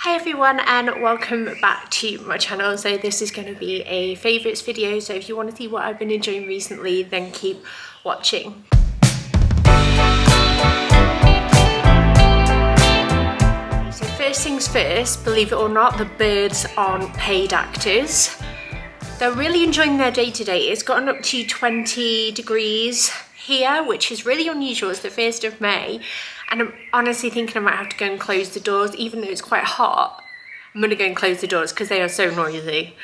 Hi everyone and welcome back to my channel. So this is going to be a favourites video, so if you want to see what I've been enjoying recently then keep watching. So first things first, believe it or not, the birds aren't paid actors. They're really enjoying their day today. It's gotten up to 20 degrees here, which is really unusual. It's the 1st of May and I'm honestly thinking I might have to go and close the doors. Even though it's quite hot, I'm gonna go and close the doors because they are so noisy.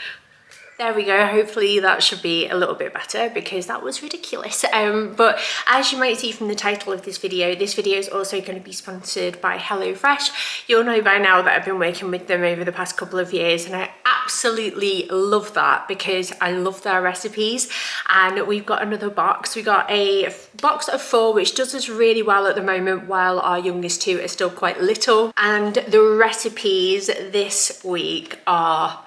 There we go, hopefully that should be a little bit better because that was ridiculous. But as you might see from the title of this video is also going to be sponsored by HelloFresh. You'll know by now that I've been working with them over the past couple of years and I absolutely love that because I love their recipes. And we've got another box. We got a box of 4 which does us really well at the moment while our youngest 2 are still quite little. And the recipes this week are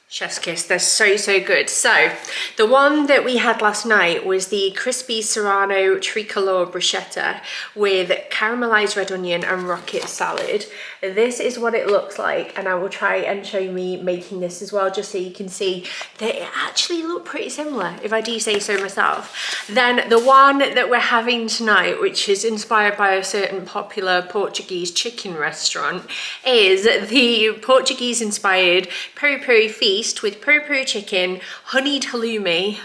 chef's kiss. They're so good. So the one that we had last night was the crispy serrano tricolore bruschetta with caramelized red onion and rocket salad. This is what it looks like, and I will try and show me making this as well just so you can see that it actually looked pretty similar, if I do say so myself. Then the one that we're having tonight, which is inspired by a certain popular Portuguese chicken restaurant, is the Portuguese inspired peri peri feast with peri-peri chicken, honeyed halloumi,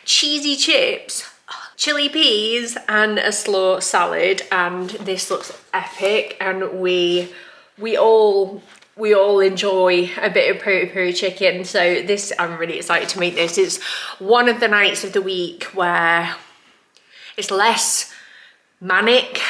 cheesy chips, chili peas and a slaw salad. And this looks epic and we all enjoy a bit of peri-peri chicken, so this, I'm really excited to make this. It's one of the nights of the week where it's less manic.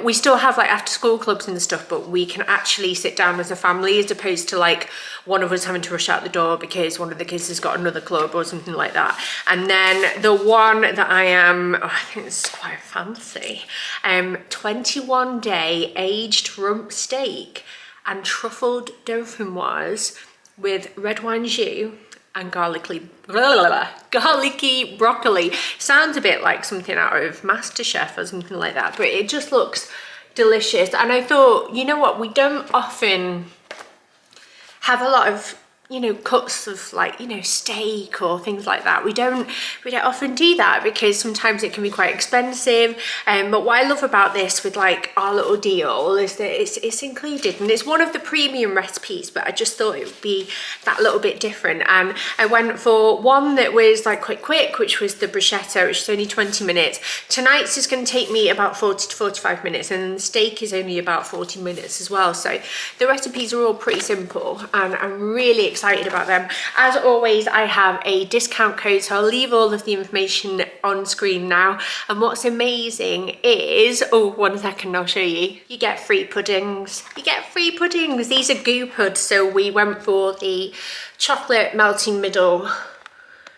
We still have like after school clubs and stuff, but we can actually sit down as a family as opposed to like one of us having to rush out the door because one of the kids has got another club or something like that. And then the one that I think it's quite fancy, 21-day aged rump steak and truffled dauphinoise with red wine jus and garlicky broccoli. Sounds a bit like something out of MasterChef or something like that, but it just looks delicious. And I thought, you know what, we don't often have a lot of, you know, cuts of like, you know, steak or things like that. We don't often do that because sometimes it can be quite expensive. But what I love about this with like our little deal is that it's included and it's one of the premium recipes, but I just thought it would be that little bit different. And I went for one that was like quite quick, which was the bruschetta, which is only 20 minutes. Tonight's is going to take me about 40 to 45 minutes and the steak is only about 40 minutes as well. So the recipes are all pretty simple and I'm really excited about them. As always, I have a discount code, so I'll leave all of the information on screen now. And what's amazing is, oh, 1 second, I'll show you. You get free puddings. You get free puddings. These are goo puds, so we went for the chocolate melting middle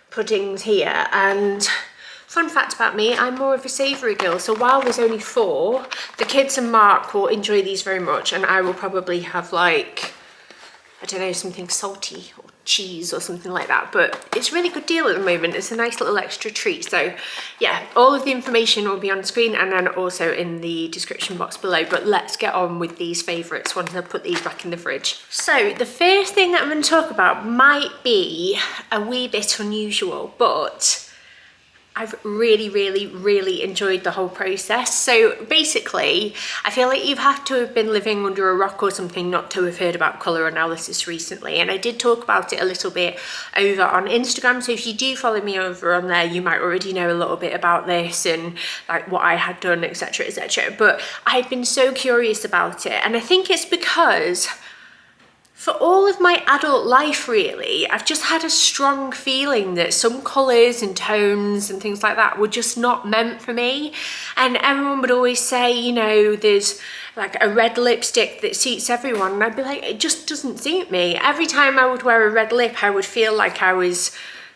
puddings here. And fun fact about me, I'm more of a savoury girl, so while there's only 4, the kids and Mark will enjoy these very much, and I will probably have like, I don't know, something salty or cheese or something like that. But it's a really good deal at the moment. It's a nice little extra treat. So yeah, all of the information will be on screen and then also in the description box below. But let's get on with these favourites once I put these back in the fridge. So the first thing that I'm going to talk about might be a wee bit unusual, but I've really enjoyed the whole process. So basically, I feel like you've had to have been living under a rock or something not to have heard about colour analysis recently. And I did talk about it a little bit over on Instagram. So if you do follow me over on there, you might already know a little bit about this and like what I had done, etc, etc. But I've been so curious about it. And I think it's because for all of my adult life, really, I've just had a strong feeling that some colours and tones and things like that were just not meant for me. And everyone would always say, you know, there's like a red lipstick that suits everyone. And I'd be like, it just doesn't suit me. Every time I would wear a red lip, I would feel like I was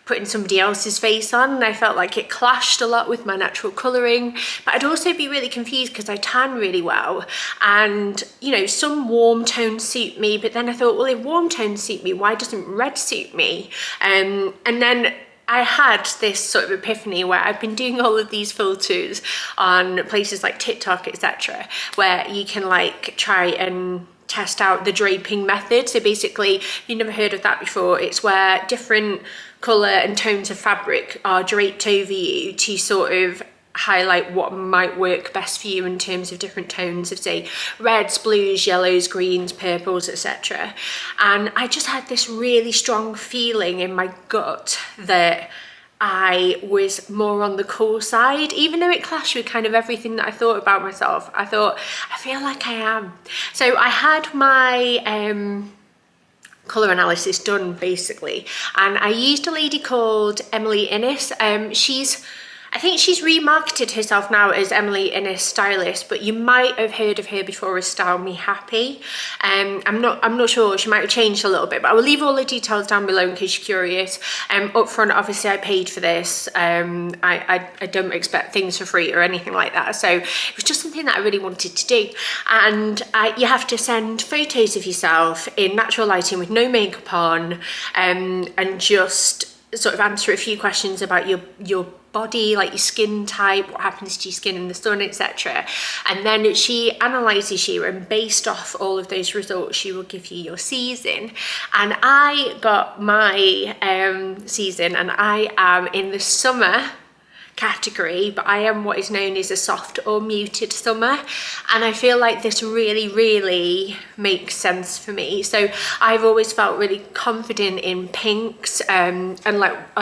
putting somebody else's face on, and I felt like it clashed a lot with my natural colouring. But I'd also be really confused because I tan really well, and you know, some warm tones suit me, but then I thought, well, if warm tones suit me, why doesn't red suit me? And then I had this sort of epiphany where I've been doing all of these filters on places like TikTok, etc., where you can like try and test out the draping method. So basically, if you've never heard of that before, it's where different colour and tones of fabric are draped over you to sort of highlight what might work best for you in terms of different tones of, say, reds, blues, yellows, greens, purples, etc. And I just had this really strong feeling in my gut that I was more on the cool side, even though it clashed with kind of everything that I thought about myself. I thought, I feel like I am. So I had my colour analysis done basically, and I used a lady called M&S. I think she's remarketed herself now as M&S Stylist, but you might have heard of her before as Style Me Happy. I'm not sure, she might have changed a little bit, but I will leave all the details down below in case you're curious. Up front, obviously I paid for this. I don't expect things for free or anything like that, so it was just something that I really wanted to do. And you have to send photos of yourself in natural lighting with no makeup on, and just sort of answer a few questions about your body, like your skin type, what happens to your skin in the sun, etc. And then she analyzes you, and based off all of those results, she will give you your season. And I got my season, and I am in the summer category, but I am what is known as a soft or muted summer, and I feel like this really makes sense for me. So I've always felt really confident in pinks, and I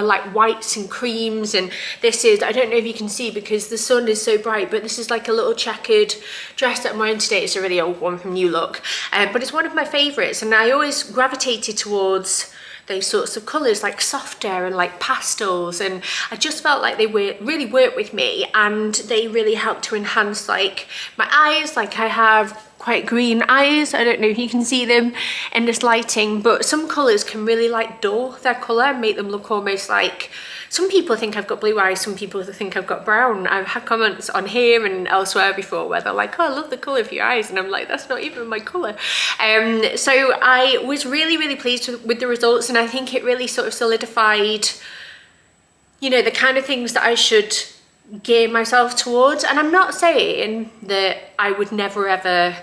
like whites and creams, and this is, I don't know if you can see because the sun is so bright, but this is like a little checkered dress that I'm wearing today. It's a really old one from New Look, but it's one of my favorites, and I always gravitated towards those sorts of colours, like softer and like pastels, and I just felt like they really worked with me, and they really helped to enhance like my eyes. Like I have quite green eyes, I don't know if you can see them in this lighting, but some colours can really like dull their colour and make them look almost like, some people think I've got blue eyes, some people think I've got brown. I've had comments on here and elsewhere before where they're like, oh, I love the colour of your eyes, and I'm like, that's not even my colour. So I was really pleased with the results, and I think it really sort of solidified, you know, the kind of things that I should gear myself towards. And I'm not saying that I would never ever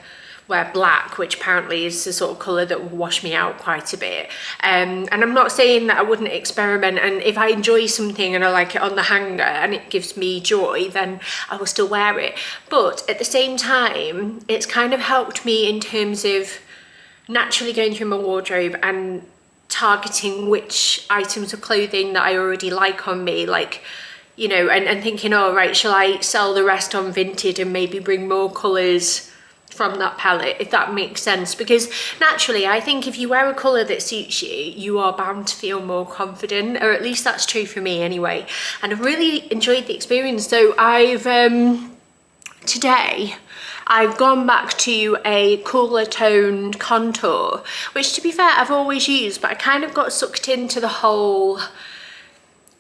wear black, which apparently is the sort of colour that will wash me out quite a bit, and I'm not saying that I wouldn't experiment, and if I enjoy something and I like it on the hanger and it gives me joy, then I will still wear it. But at the same time, it's kind of helped me in terms of naturally going through my wardrobe and targeting which items of clothing that I already like on me, like, you know, and thinking, oh right, shall I sell the rest on Vinted and maybe bring more colours from that palette, if that makes sense. Because naturally, I think if you wear a colour that suits you, you are bound to feel more confident, or at least that's true for me anyway. And I've really enjoyed the experience. So I've today I've gone back to a cooler toned contour, which to be fair I've always used, but I kind of got sucked into the whole,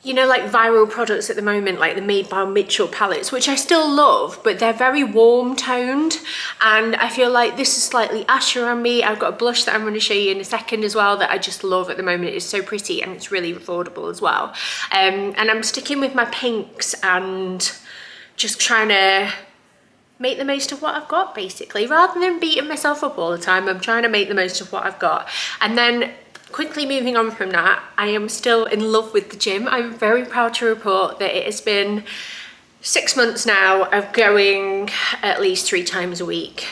you know, like viral products at the moment, like the Made by Mitchell palettes, which I still love, but they're very warm toned, and I feel like this is slightly asher on me. I've got a blush that I'm going to show you in a second as well that I just love at the moment. It's so pretty and it's really affordable as well. And I'm sticking with my pinks and just trying to make the most of what I've got, basically. Rather than beating myself up all the time, I'm trying to make the most of what I've got. And then quickly moving on from that, I am still in love with the gym. I'm very proud to report that it has been 6 months now of going at least 3 times a week.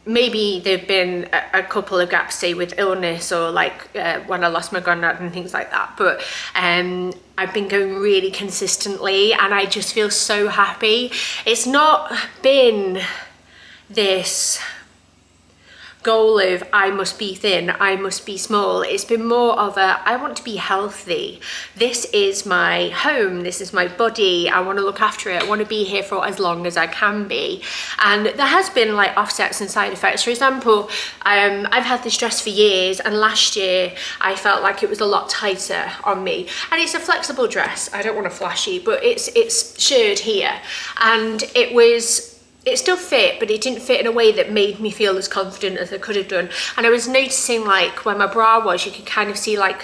Maybe there've been a couple of gaps, say with illness or like when I lost my granddad and things like that, but I've been going really consistently, and I just feel so happy. It's not been this goal of I must be thin, I must be small. It's been more of a, I want to be healthy. This is my home, this is my body, I want to look after it, I want to be here for as long as I can be. And there has been like offsets and side effects. For example, I've had this dress for years, and last year I felt like it was a lot tighter on me, and it's a flexible dress, I don't want to flash you, but it's shirred here, and it still fit, but it didn't fit in a way that made me feel as confident as I could have done. And I was noticing, like, where my bra was, you could kind of see, like,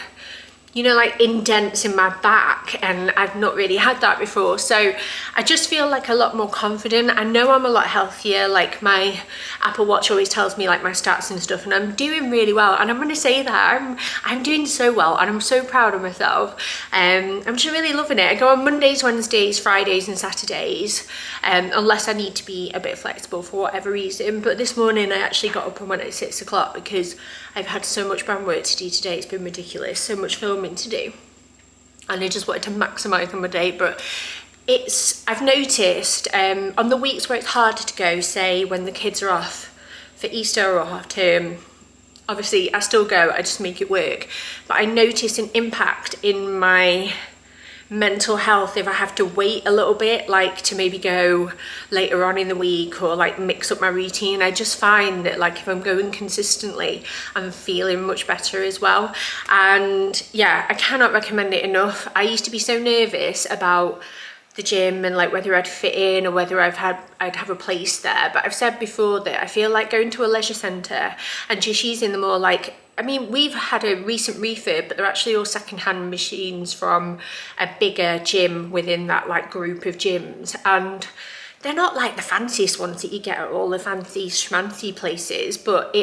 you know, like indents in my back, and I've not really had that before. So I just feel like a lot more confident. I know I'm a lot healthier. Like my Apple Watch always tells me like my stats and stuff, and I'm doing really well. And I'm going to say that I'm doing so well, and I'm so proud of myself. I'm just really loving it. I go on Mondays, Wednesdays, Fridays and Saturdays, unless I need to be a bit flexible for whatever reason. But this morning I actually got up and went at 6 o'clock because I've had so much brand work to do today. It's been ridiculous, so much filming to do, and I just wanted to maximise on my day. But I've noticed on the weeks where it's harder to go, say when the kids are off for Easter or half term, obviously I still go, I just make it work, but I notice an impact in my mental health if I have to wait a little bit, like to maybe go later on in the week or like mix up my routine. I just find that like if I'm going consistently, I'm feeling much better as well. And yeah, I cannot recommend it enough. I used to be so nervous about the gym and like whether I'd fit in or whether I'd have a place there, but I've said before that I feel like going to a leisure centre and just using the more like, I mean, we've had a recent refurb, but they're actually all second-hand machines from a bigger gym within that like group of gyms, and they're not like the fanciest ones that you get at all the fancy schmancy places, but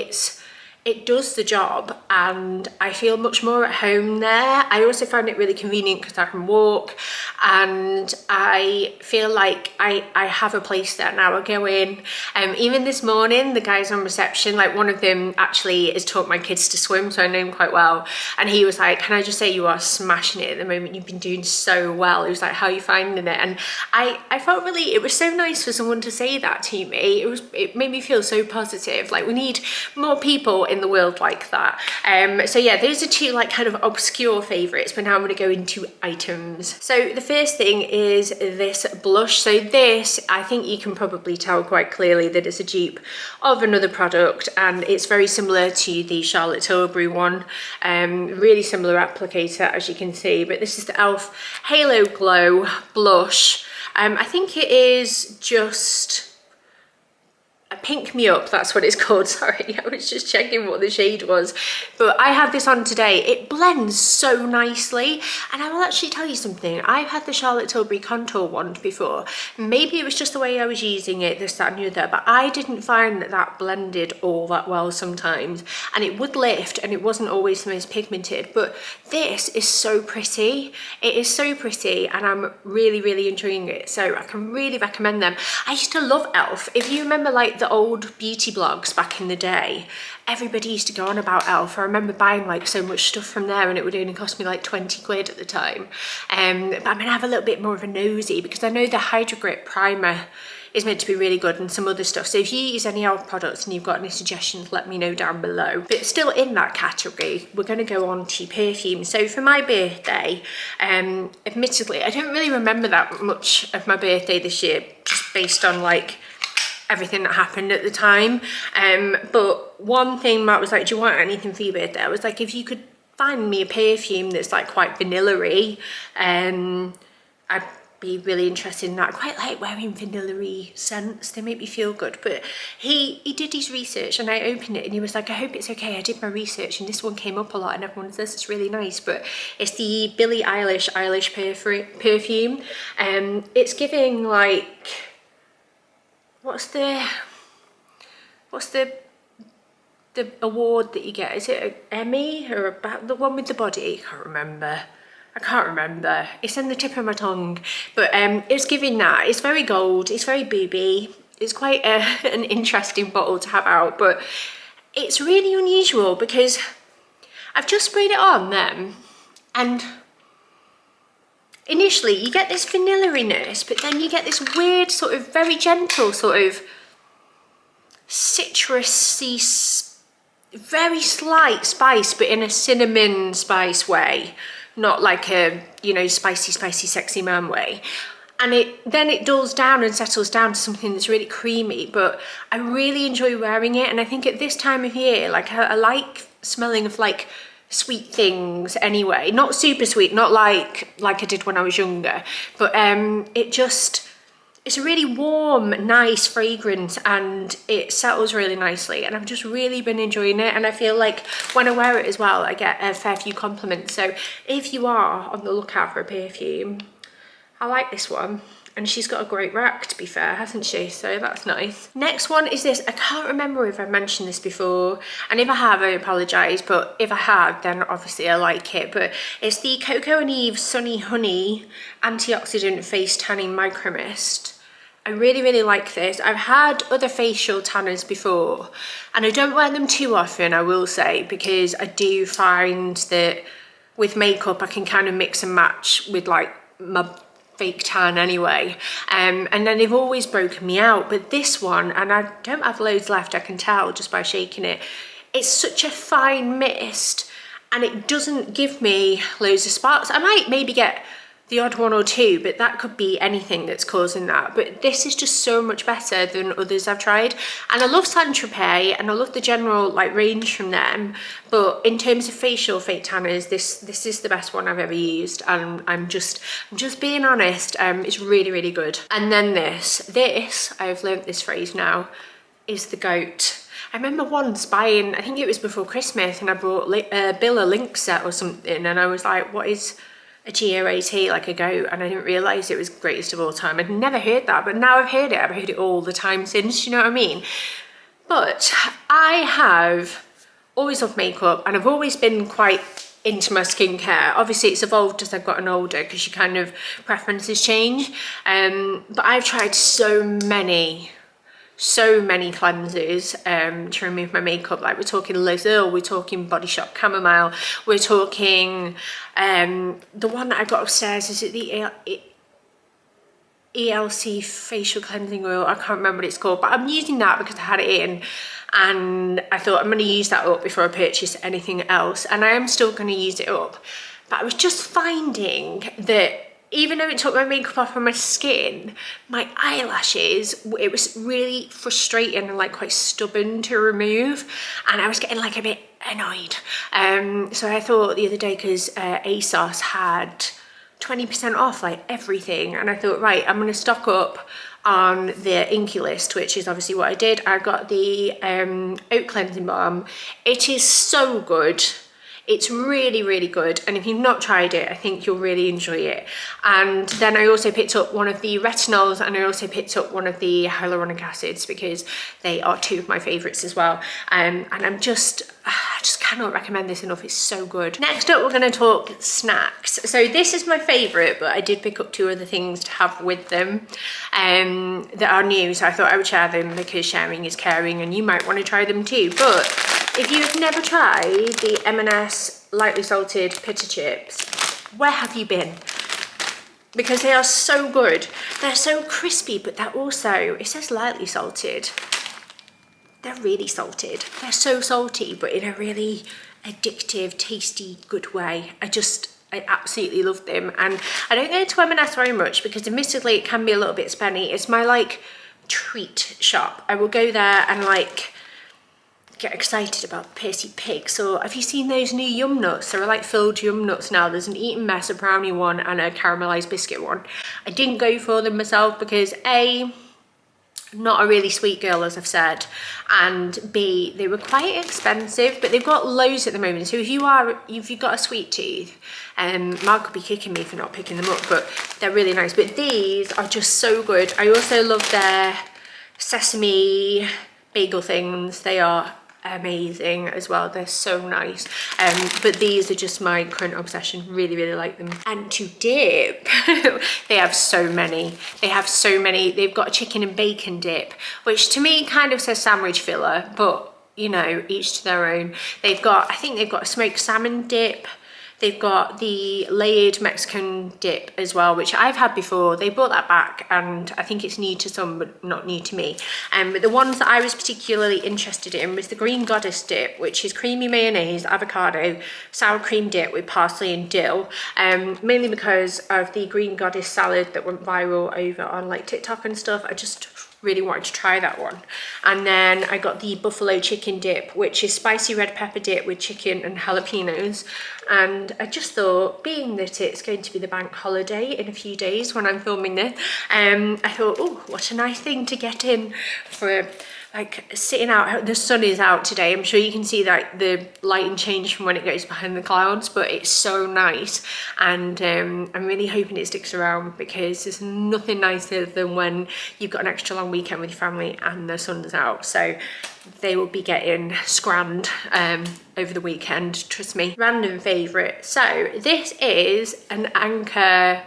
it does the job, and I feel much more at home there. I also find it really convenient because I can walk, and I feel like I have a place there now. I go in, even this morning, the guys on reception, like one of them actually has taught my kids to swim, so I know him quite well, and he was like, can I just say you are smashing it at the moment, you've been doing so well. He was like, how are you finding it? And I felt really, it was so nice for someone to say that to me. It made me feel so positive. Like we need more people in the world like that. So yeah, those are two like kind of obscure favorites, but now I'm going to go into items. So the first thing is this blush. So this, I think you can probably tell quite clearly that it's a dupe of another product, and it's very similar to the Charlotte Tilbury one. Really similar applicator, as you can see, but this is the e.l.f. Halo Glow blush. I think it is just Pink Me Up, that's what it's called. Sorry, I was just checking what the shade was, but I had this on today. It blends so nicely, and I will actually tell you something. I've had the Charlotte Tilbury contour wand before. Maybe it was just the way I was using it, this, that and the other, but I didn't find that blended all that well sometimes, and it would lift, and it wasn't always the most pigmented. But this is so pretty. It is so pretty, and I'm really, really enjoying it, so I can really recommend them. I used to love e.l.f. If you remember like the old beauty blogs back in the day, everybody used to go on about e.l.f. I remember buying like so much stuff from there, and it would only cost me like 20 quid at the time. But I'm gonna have a little bit more of a nosy because I know the Hydro Grip primer is meant to be really good and some other stuff. So if you use any e.l.f. products and you've got any suggestions, let me know down below. But still in that category, we're going to go on to perfume. So for my birthday, admittedly, I don't really remember that much of my birthday this year, just based on like everything that happened at the time. But one thing Matt was like, do you want anything for your birthday? I was like, if you could find me a perfume that's like quite vanilla-y, I'd be really interested in that. I quite like wearing vanilla-y scents, they make me feel good. But he did his research, and I opened it and he was like, I hope it's okay, I did my research and this one came up a lot and everyone says it's really nice. But it's the Billie Eilish perfume. It's giving like, what's the award that you get? Is it an Emmy or the one with the body? I can't remember. It's in the tip of my tongue. But it's giving that. It's very gold. It's very booby. It's quite an interesting bottle to have out. But it's really unusual because I've just sprayed it on them, and initially you get this vanilla-iness, but then you get this weird sort of very gentle sort of citrusy, very slight spice, but in a cinnamon spice way, not like a, you know, spicy sexy man way. And then it dulls down and settles down to something that's really creamy. But I really enjoy wearing it, and I think at this time of year, like I like smelling of like sweet things anyway, not super sweet, not like I did when I was younger, but it's a really warm, nice fragrance, and it settles really nicely, and I've just really been enjoying it. And I feel like when I wear it as well, I get a fair few compliments. So if you are on the lookout for a perfume, I like this one. And she's got a great rack, to be fair, hasn't she? So that's nice. Next one is this. I can't remember if I mentioned this before, and if I have, I apologise, but if I have, then obviously I like it. But it's the Coco and Eve Sunny Honey Antioxidant Face Tanning Micro Mist. I really, really like this. I've had other facial tanners before, and I don't wear them too often, I will say, because I do find that with makeup, I can kind of mix and match with like my fake tan anyway, and then they've always broken me out. But this one, and I don't have loads left, I can tell just by shaking it, it's such a fine mist, and it doesn't give me loads of sparks. I might maybe get the odd one or two, but that could be anything that's causing that. But this is just so much better than others I've tried. And I love Saint Tropez, and I love the general like range from them, but in terms of facial fake tanners, this is the best one I've ever used, and I'm just being honest. It's really, really good. And then this I've learnt this phrase now, is the goat. I remember once buying, I think it was before Christmas, and I bought Bill a link set or something, and I was like, what is a GOAT, like a goat? And I didn't realise it was greatest of all time. I'd never heard that, but now I've heard it all the time since, you know what I mean? But I have always loved makeup, and I've always been quite into my skincare. Obviously it's evolved as I've gotten older, because your kind of preferences change, but I've tried so many cleansers to remove my makeup. Like, we're talking Lazil, we're talking Body Shop Chamomile, we're talking the one that I got upstairs, is it the ELC facial cleansing oil? I can't remember what it's called, but I'm using that because I had it in, and I thought I'm going to use that up before I purchase anything else, and I am still going to use it up. But I was just finding that even though it took my makeup off of my skin, my eyelashes, it was really frustrating and like quite stubborn to remove, and I was getting like a bit annoyed. So I thought the other day, because ASOS had 20% off like everything, and I thought, right, I'm going to stock up on the Inky list, which is obviously what I did. I got the Oat Cleansing Balm. It is so good. It's really, really good, and if you've not tried it, I think you'll really enjoy it. And then I also picked up one of the retinols, and I also picked up one of the hyaluronic acids, because they are two of my favourites as well. And I just cannot recommend this enough. It's so good. Next up, we're going to talk snacks. So this is my favourite, but I did pick up two other things to have with them that are new, so I thought I would share them, because sharing is caring, and you might want to try them too. But if you've never tried the M&S lightly salted Pitta Chips, where have you been? Because they are so good. They're so crispy, but they're also, it says lightly salted. They're really salted. They're so salty, but in a really addictive, tasty, good way. I absolutely love them. And I don't go to M&S very much, because admittedly it can be a little bit spenny. It's my like treat shop. I will go there and like get excited about Percy Pigs. Or have you seen those new Yum Nuts? There are like filled Yum Nuts now. There's an Eat and Mess, a brownie one, and a caramelised biscuit one. I didn't go for them myself because A, I'm not a really sweet girl, as I've said, and B, they were quite expensive, but they've got loads at the moment. So if you've got a sweet tooth, Mark could be kicking me for not picking them up, but they're really nice. But these are just so good. I also love their sesame bagel things. They are amazing as well. They're so nice. But these are just my current obsession. Really, really like them. And to dip, they have so many. They've got a chicken and bacon dip, which to me kind of says sandwich filler, but you know, each to their own. I think they've got a smoked salmon dip. They've got the layered Mexican dip as well, which I've had before. They brought that back, and I think it's new to some, but not new to me. But the ones that I was particularly interested in was the Green Goddess dip, which is creamy mayonnaise, avocado, sour cream dip with parsley and dill. Mainly because of the Green Goddess salad that went viral over on like TikTok and stuff. I just really wanted to try that one. And then I got the buffalo chicken dip, which is spicy red pepper dip with chicken and jalapenos. And I just thought, being that it's going to be the bank holiday in a few days when I'm filming this, I thought, oh, what a nice thing to get in for like sitting out. The sun is out today. I'm sure you can see that the lighting change from when it goes behind the clouds, but it's so nice. And I'm really hoping it sticks around, because there's nothing nicer than when you've got an extra long weekend with your family and the sun's out. So they will be getting scrammed over the weekend, trust me. Random favourite. So this is an Anker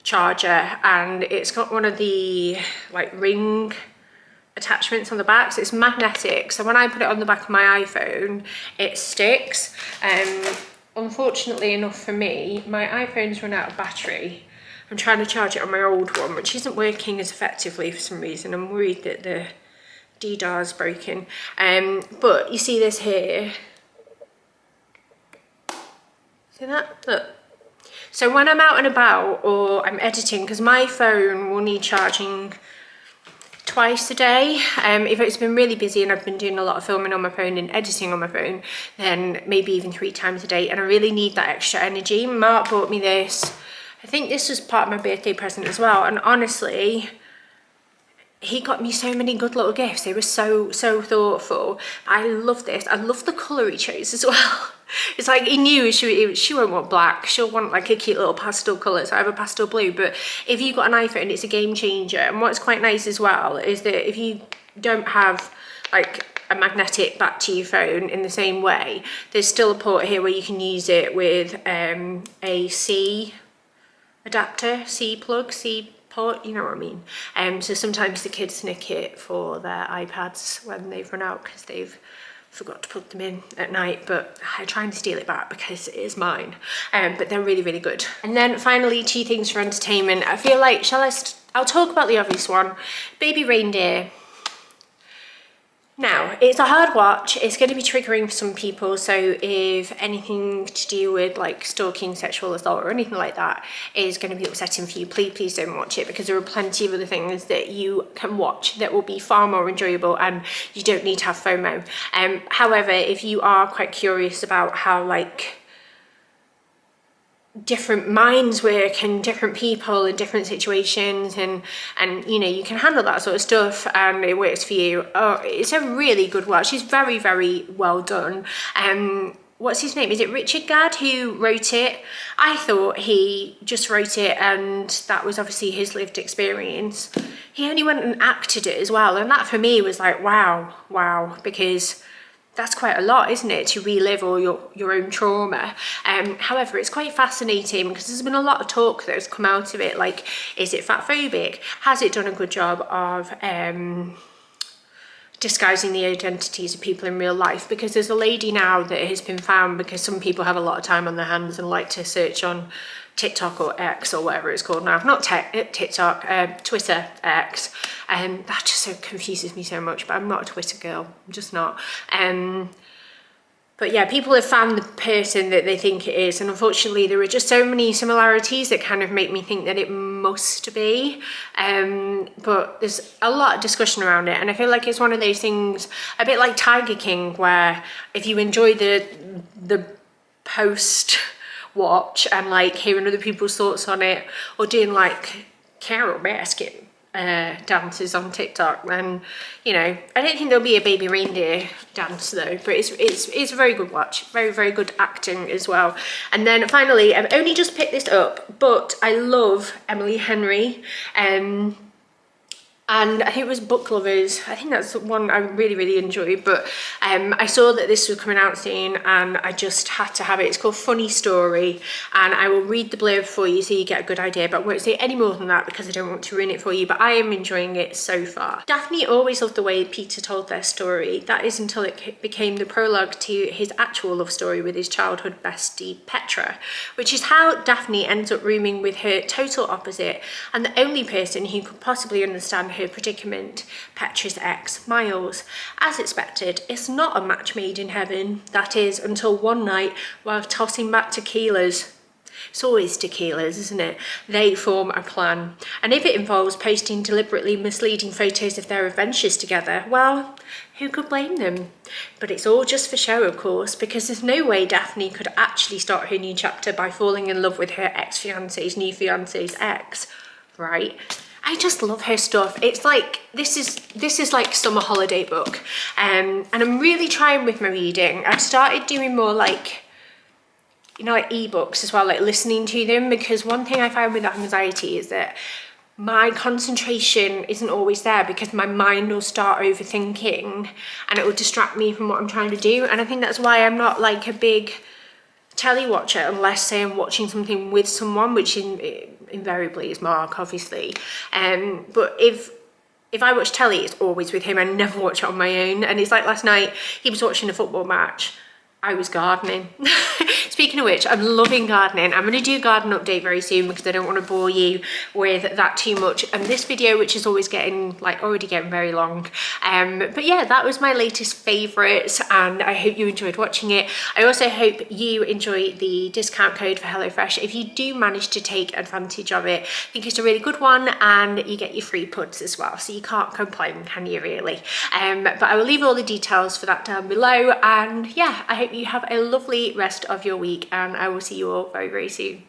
Charger, and it's got one of the like ring attachments on the back, so it's magnetic, so when I put it on the back of my iPhone it sticks. Unfortunately enough for me, my iPhone's run out of battery. I'm trying to charge it on my old one, which isn't working as effectively for some reason. I'm worried that the DDAR is broken. But you see this here, see that? Look. So when I'm out and about or I'm editing, because my phone will need charging twice a day. If it's been really busy and I've been doing a lot of filming on my phone and editing on my phone, then maybe even 3 times a day, and I really need that extra energy. Mark bought me this. I think this was part of my birthday present as well, and honestly, he got me so many good little gifts. They were so thoughtful. I love this. I love the colour he chose as well. It's like he knew she won't want black. She'll want like a cute little pastel colour. So I have a pastel blue. But if you've got an iPhone, it's a game changer. And what's quite nice as well is that if you don't have like a magnetic back to your phone in the same way, there's still a port here where you can use it with a C adapter, C plug, C port, you know what I mean. So sometimes the kids nick it for their iPads when they've run out because they've forgot to plug them in at night, but I try and steal it back because it is mine. But they're really good. And then finally, 2 things for entertainment. I feel like, I'll talk about the obvious one, Baby Reindeer. Now, it's a hard watch. It's going to be triggering for some people, so if anything to do with like stalking, sexual assault or anything like that is going to be upsetting for you, please don't watch it, because there are plenty of other things that you can watch that will be far more enjoyable, and you don't need to have FOMO. However, if you are quite curious about how like different minds work and different people in different situations, and you know, you can handle that sort of stuff and it works for you, oh, it's a really good watch. It's very well done. What's his name? Is it Richard Gadd who wrote it? I thought he just wrote it and that was obviously his lived experience. He only went and acted it as well, and that for me was like wow, because that's quite a lot, isn't it, to relive all your own trauma. However, it's quite fascinating because there's been a lot of talk that has come out of it, like, is it fat phobic? Has it done a good job of disguising the identities of people in real life? Because there's a lady now that has been found, because some people have a lot of time on their hands and like to search on TikTok or X or whatever it's called now. Not TikTok, Twitter, X. That just so confuses me so much, but I'm not a Twitter girl. I'm just not. But yeah, people have found the person that they think it is, and unfortunately there are just so many similarities that kind of make me think that it must be. But there's a lot of discussion around it, and I feel like it's one of those things, a bit like Tiger King, where if you enjoy the post watch and like hearing other people's thoughts on it, or doing like Carol Baskin dances on TikTok, then you know, I don't think there'll be a Baby Reindeer dance though, but it's a very good watch, very good acting as well. And then finally, I've only just picked this up, but I love Emily Henry, and I think it was Book Lovers. I think that's the one I really enjoyed, but I saw that this was coming out soon and I just had to have it. It's called Funny Story, and I will read the blurb for you so you get a good idea, but I won't say any more than that because I don't want to ruin it for you, but I am enjoying it so far. Daphne always loved the way Peter told their story. That is until it became the prologue to his actual love story with his childhood bestie Petra, which is how Daphne ends up rooming with her total opposite and the only person who could possibly understand her predicament, Petra's ex, Miles. As expected, it's not a match made in heaven, that is, until one night while tossing back tequilas. It's always tequilas, isn't it? They form a plan. And if it involves posting deliberately misleading photos of their adventures together, well, who could blame them? But it's all just for show, of course, because there's no way Daphne could actually start her new chapter by falling in love with her ex-fiance's new fiance's ex, right? I just love her stuff. It's like, this is like summer holiday book. And I'm really trying with my reading. I've started doing more like, you know, like ebooks as well, like listening to them, because one thing I find with anxiety is that my concentration isn't always there because my mind will start overthinking and it will distract me from what I'm trying to do. And I think that's why I'm not like a big telly watcher unless, say, I'm watching something with someone, which invariably is Mark, obviously. But if I watch telly, it's always with him. I never watch it on my own. And it's like last night, he was watching a football match. I was gardening. Speaking of which, I'm loving gardening. I'm going to do a garden update very soon because I don't want to bore you with that too much. And this video, which is always getting, like, already getting very long. But yeah, that was my latest favourites and I hope you enjoyed watching it. I also hope you enjoy the discount code for HelloFresh. If you do manage to take advantage of it, I think it's a really good one and you get your free puds as well. So you can't complain, can you really? But I will leave all the details for that down below. And yeah, I hope you have a lovely rest of your week and I will see you all very, very soon.